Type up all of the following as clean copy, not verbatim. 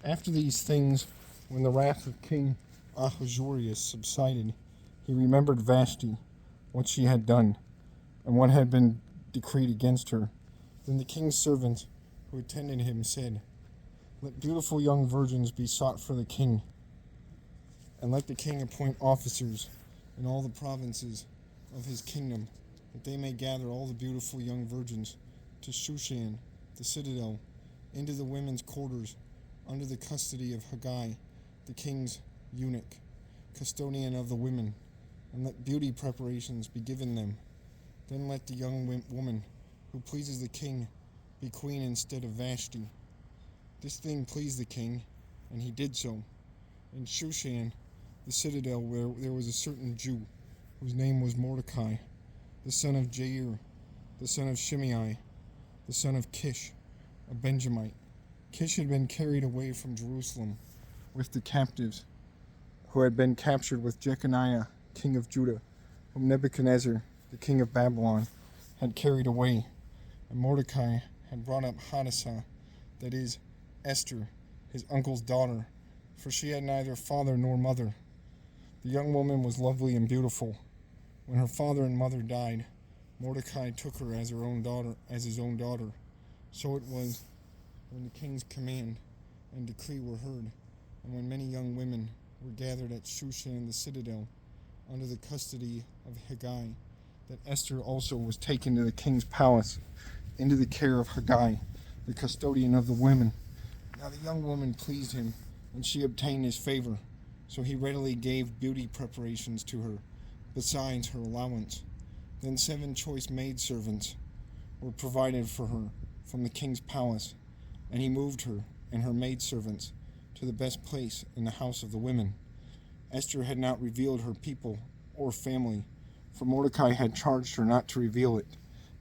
After these things, when the wrath of King Ahasuerus subsided, he remembered Vashti, what she had done, and what had been decreed against her. Then the king's servants who attended him said, "Let beautiful young virgins be sought for the king, and let the king appoint officers in all the provinces of his kingdom, that they may gather all the beautiful young virgins to Shushan, the citadel, into the women's quarters, under the custody of Haggai, the king's eunuch, custodian of the women, and let beauty preparations be given them. Then let the young woman who pleases the king be queen instead of Vashti." This thing pleased the king, and he did so. In Shushan, the citadel, where there was a certain Jew, whose name was Mordecai, the son of Jair, the son of Shimei, the son of Kish, a Benjamite. Kish had been carried away from Jerusalem with the captives, who had been captured with Jeconiah, king of Judah, whom Nebuchadnezzar, the king of Babylon, had carried away. And Mordecai had brought up Hadassah, that is, Esther, his uncle's daughter, for she had neither father nor mother. The young woman was lovely and beautiful. When her father and mother died, Mordecai took her as his own daughter. So it was when the king's command and decree were heard, and when many young women were gathered at Shushan the citadel, under the custody of Haggai, that Esther also was taken to the king's palace, into the care of Haggai, the custodian of the women. Now the young woman pleased him, and she obtained his favor, so he readily gave beauty preparations to her, besides her allowance. Then 7 choice maidservants were provided for her from the king's palace, and he moved her and her maidservants to the best place in the house of the women. Esther had not revealed her people or family, for Mordecai had charged her not to reveal it.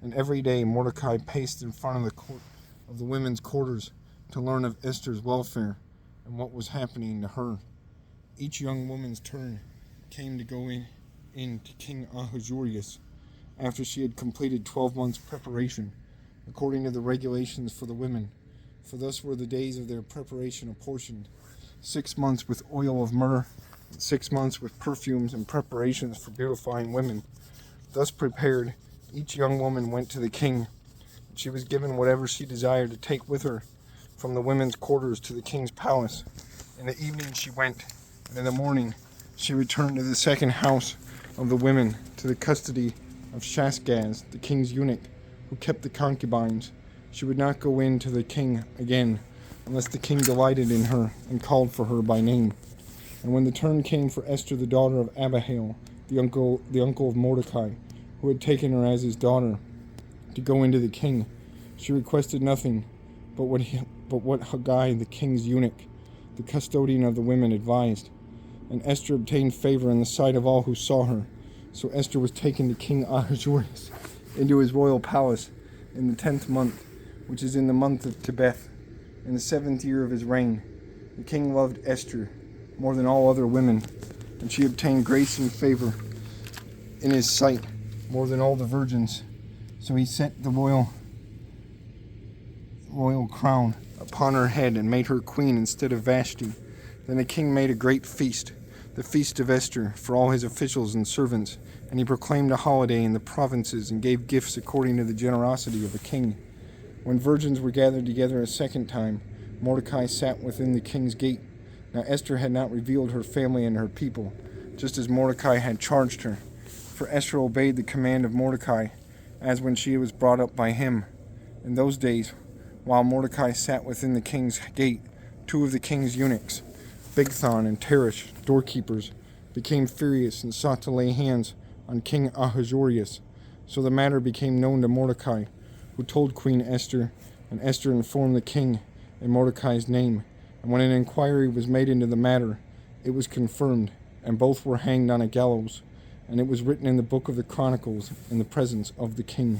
And every day Mordecai paced in front of the court of the women's quarters to learn of Esther's welfare and what was happening to her. Each young woman's turn came to go in to King Ahasuerus after she had completed 12 months' preparation, according to the regulations for the women. For thus were the days of their preparation apportioned: 6 months with oil of myrrh, and 6 months with perfumes and preparations for beautifying women. Thus prepared, each young woman went to the king, and she was given whatever she desired to take with her from the women's quarters to the king's palace. In the evening she went, and in the morning she returned to the second house of the women, to the custody of Shashgaz, the king's eunuch, who kept the concubines. She would not go in to the king again, unless the king delighted in her and called for her by name. And when the turn came for Esther, the daughter of Abihail, the uncle of Mordecai, who had taken her as his daughter, to go into the king, she requested nothing but what Haggai, the king's eunuch, the custodian of the women, advised. And Esther obtained favor in the sight of all who saw her. So Esther was taken to King Ahasuerus into his royal palace in the 10th month, which is in the month of Tebeth, in the 7th year of his reign. The king loved Esther more than all other women, and she obtained grace and favor in his sight more than all the virgins. So he set the royal crown upon her head and made her queen instead of Vashti. Then the king made a great feast, the feast of Esther, for all his officials and servants, and he proclaimed a holiday in the provinces and gave gifts according to the generosity of the king. When virgins were gathered together a second time, Mordecai sat within the king's gate. Now Esther had not revealed her family and her people, just as Mordecai had charged her. For Esther obeyed the command of Mordecai, as when she was brought up by him. In those days, while Mordecai sat within the king's gate, 2 of the king's eunuchs, Bigthan and Teresh, doorkeepers, became furious and sought to lay hands on King Ahasuerus. So the matter became known to Mordecai, who told Queen Esther, and Esther informed the king in Mordecai's name. And when an inquiry was made into the matter, it was confirmed, and both were hanged on a gallows. And it was written in the book of the Chronicles in the presence of the king.